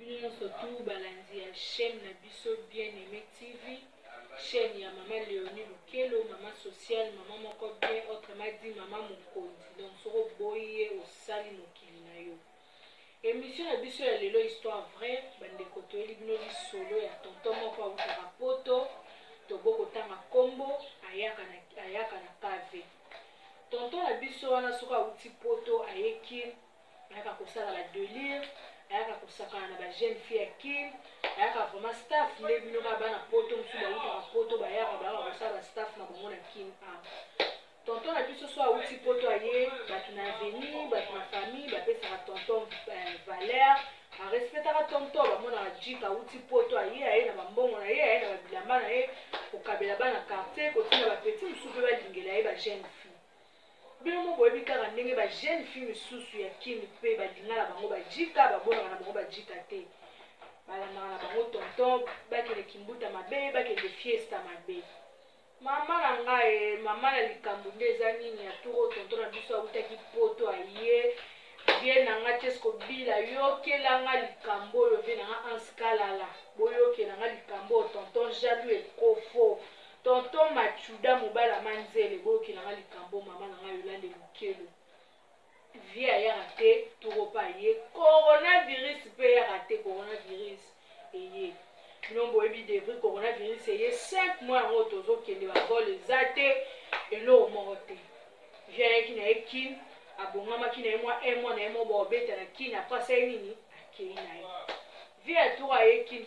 Bino surtout balandi ya chaîne na biso bien aimé TV, chaîne ya maman Léonie Lukelo, maman sociale, maman moko bien, autrement dit maman Mokondi. Donc soko boye au sali mokili na yo. Émission na biso ya lelo histoire vraie, bande koto eli bino li solo ya tonton moko awutaka poto, toboko tanga kombo, ayaka na kave. Tonton na biso wana soko awuti poto ayeki, ayaka kosala la délire, ayaka kosakana na ba jeune fille aki, ayaka vraiment staff nde bino ka bana poto musu bawutaka poto bayaka bayaka kosala ba staff na bongo na kin a. Tonton na biso so awuti poto aye, batu na avenir, batu na famille, bapesaka tonton valeur, arespectaka tonton bamona jika awuti poto aye na bambongo na ye, aye na babilamba na ye, kokabela bana quartier, kotina bapeti musu mpe balingela ye ba jeune fille. Bino mo boyebi kaka ndenge ba jeune fille misusu ya kini mpe balingala bango bajika babonaka na bango bajika te. Balandaka na bango tonton bakende kimbuta mabe, bakende fiesta mabe. Mama na ngai, mama na likambo nde eza nini ya turo tonton na biso awutaki poto aye, vie na nga tesko bila yokelanga likambo oyo vie na nga anskalala. Boyokelanga likambo tonton Jalou ekofo. Tonton Machuda mobala manzele boyokelanga likambo mama na nga Yolande Lukelo. Vie ayaka te turo pa ye. Coronavirus pe yaka te coronavirus eye. Non boyebi devri coronavirus eye 5 mois yango tozokende bavol eza te eloko moko te. Vie ayaki na ye kini abongamaki na ye mwa 1 mois na ye mo bobeta na kini apasa ye nini akei na ye. Vie atour aye kini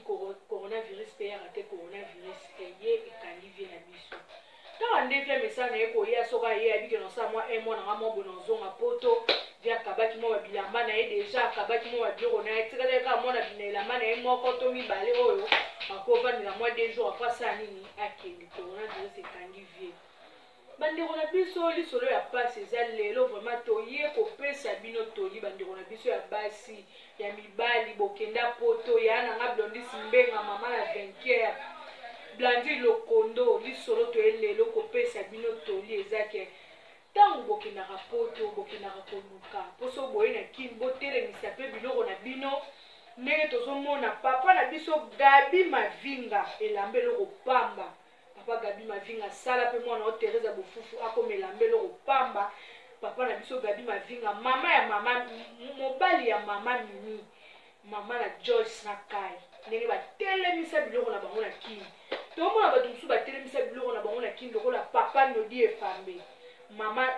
coronavirus pe yaka te coronavirus eye ekandi vie na biso. Kaka nde vie mesa na ye koya soka ye abiki na sa mwa 1 mois na nga mo bona ozonga poto. Vie akabaki mo babilamba na ye deja akabaki mo babiloko na ye tikala kaka mwana bilamba na ye moko to mibale oyo akovandela mwa 2 jours apasa nini akende coronavirus ekangi vie. Bandeko na biso lisolo ya pasi eza lelo vraiment toye kopesa bino toli bandeko na biso ya basi ya mibali bokenda poto ya nanga Blondisi Mbenga mama na vainqueur Blandi Lokondo lisolo toye lelo kopesa bino toli ezake tango bokendaka poto bokendaka koluka poso boye na kini botelemisa mpe biloko na bino ndenge tozomona papa na biso Gabi Mavinga elambe eloko pamba. Papa Gabi Mavinga sala pe mwana o Teresa Bofufu akomela eloko pamba. Papa na biso Gabi Mavinga mama ya mama mobali ya mama Mimi mama na Joyce na Kai ndenge batelemisa biloko na bango na kini. Tomona bato musu batelemisa biloko na bango na kini lokola papa Nodi Efambe mama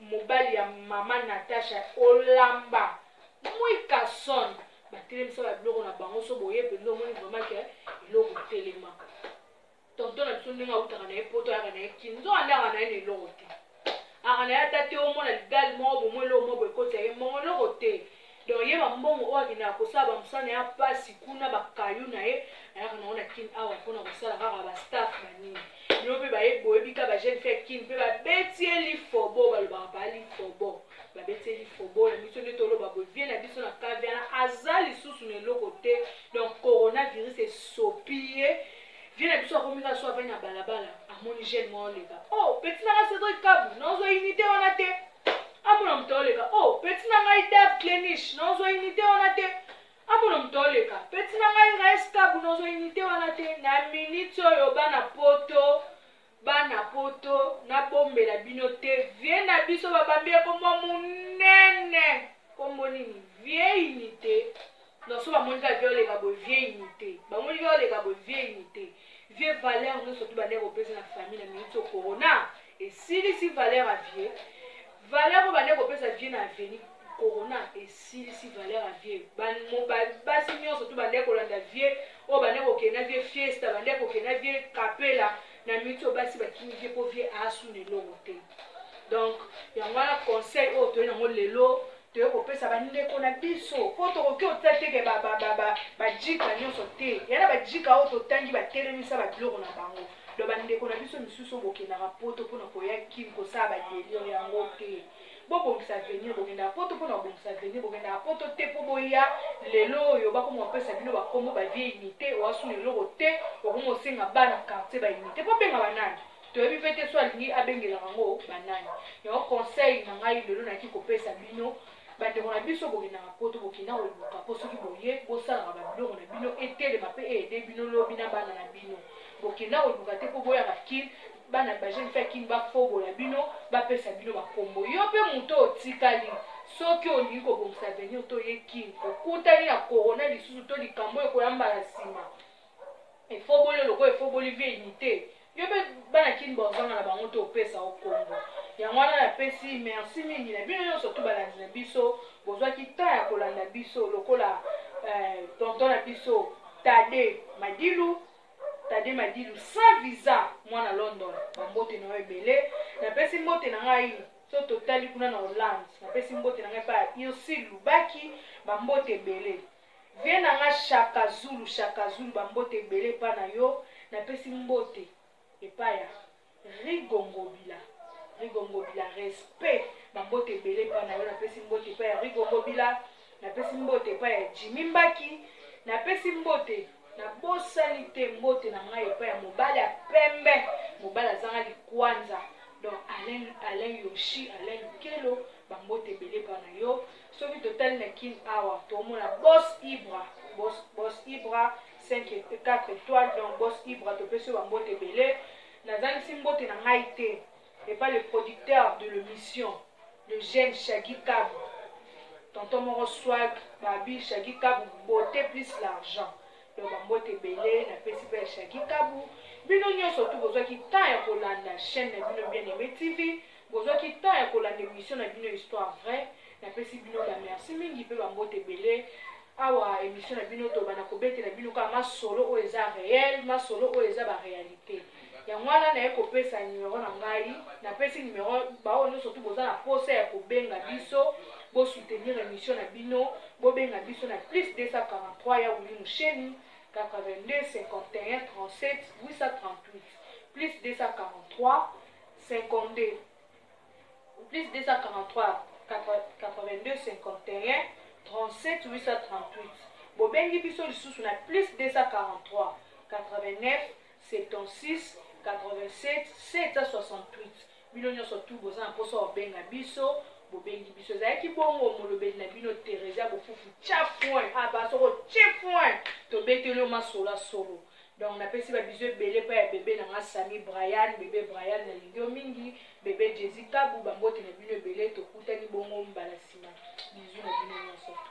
mobali ya mama Natasha Olamba Mwika Son batelemisa biloko na bango so boye pe ndo moni vraiment ke eloko telema. Tonton na biso ndenge awutaka na ye poto ayaka na ye kini nzo andaka na ye na eloko te aka na ye ata te omona ligali moko bomoi eloko moko ekoti ya ye mbongo eloko te. Donc ye bambongo oyo akendaka kosala bamosala na ye apasi kuna bakayu na ye ayaka nango na kini awa mpona kosala kaka bastaff banini bino mpe boyebi ka bajeune fille ya kini mpe babeti ye lifobo balobaka baa lifobo babeti ye lifobo na biso nde toloba boye vie na biso na kave wana aza lisusu na eloko te. Donc coronavirus esopi ye vie na biso akomi kaka so avai na balabala amoni jeune mwa oleka oh peti nanga Cedric Kabu naozwa unité wana te amona moto oleka oh peti na ngai Dave Klenish naozwa unité wana te amona moto oleka peti na ngai Raes Kabu naozwa unité wana te. Na minute oyo bana poto nabombela bino te vie na biso babambi kombo munene kombo nini vie unité. Non so bamoni ka vie oleka boye vie unité bamoni vie oleka boye vie unité vie valeur nyonso tu bandeko kopesa na famille na minute corona esilisi valeur a vie valeur oyo bandeko kopesa vie na avenir corona esilisi valeur a vie basi nyonso tu bandeko kolanda vie oyo bandeko kokenda vie fiesta bandeko kokenda vie kapela na minute oyo basi bakimi vie mpo vie asu na eloko te. Donc yango wana conseil oyo toye nango lelo toye kopesa bandeko na biso mpo tokoki otya teke bajika nyonso te yana bajika oyo totangi batelemisa babiloko na bango. Do bandeko na biso misusu bokendaka poto mpona koya kini kosala badelire yango te bobongisa avenir bokendaka poto mpona kobongisa avenir bokendaka poto te mpo boya lelo oyo bakoma kopesa bino bakombo bavie unité oasuna eloko te okoma osenga bana quartier baunité mpo benga banani toyebi mpe te so alingi abengelaka yango banani. Yango conseil na ngai lelo naki kopesa bino bandeko na biso bokendaka poto bokenda koluka mpo soki boye bosalaka babiloko na bino etelema mpe ede bino lobi na bana na bino bokenda koluka te mpo boyaka kine bana bajeune fe kine bafobola bino bapesa bino bakombo yo mpe moto otikali soki olingi kobongisa avenir to ye kine okutani na korona lisusu to likambo ekoyamba na nsima efoboli loko efoboli vieini te yo mpe bana kine bozanga na bango te opesa okombo yango wana napesi merci mingi na bino nyonso tu balandi na biso bozwaki ta ya kolanda biso lokola tonton na biso Tade Madilu sans visa mwana London bambote na yo ebele napesi mbote na ngai so totali kuna na Hollande napesi mbote na ngai pa Irsi Lubaki bambote ebele vie na nga Shaka Zulu bambote ebele pa na yo napesi mbote epaya Rigongobila respect bambote ebele pa na yo napesi mbote epa ya Rigongobila napesi mbote epa ya Jimmy Mbaki napesi mbote na bosani te mbote na ngai epa ya mobali ya pembe mobali azanga likwanza donc Alain Yoshi Alain Lukelo bambote ebele pa na yo soki totali na kine awa tomona Boss Ibra 4 étoiles donc Boss Ibra topesi bambote ebele nazangisi mbote na ngai te et pas le producteur de l'émission, le jeune Shaggy Kabou. Tonton Moro Swag, Babi, Shaggy Kabou, beauté plus l'argent. Donc, Bambote Belé, na pesi pa Shaggy Kabou. Bino nyo surtout, besoin qui tant ya kolanda chaîne na bino bien aimé TV. Besoin qui tant ya kolanda émission na bino histoire vraie. Na pesi bino la merci mingi pe Bambote Belé. Awa émission na bino to bana kobete na bino ka ma solo o eza réel, ma solo o eza ba réalité. yango wana naye kopesa numéro na ngai napesi numéro bao nyonso tu boza na posa ya kobenga biso bosoutenir émission na bino bobenga biso na plus 243 ya Wili Musheni 82 51 37 838 plus 243 52 plus 243 82 51 37 838 bobengi biso lisusu na plus 243 89 76 87 768 bino nyonso tu boza na posa obenga biso bobengi biso ezalaki bongo molobeli na bino Teresa bofufu tia point basoko tia point tobeteli masolo solo donc napesi babiso ebele pa ya bebe na nga Sami Brian bebe Brian na lingi mingi bebe Jessica Kabou bambote na bino ebele tokutani bongo mbala nsima bizu na bino nyonso.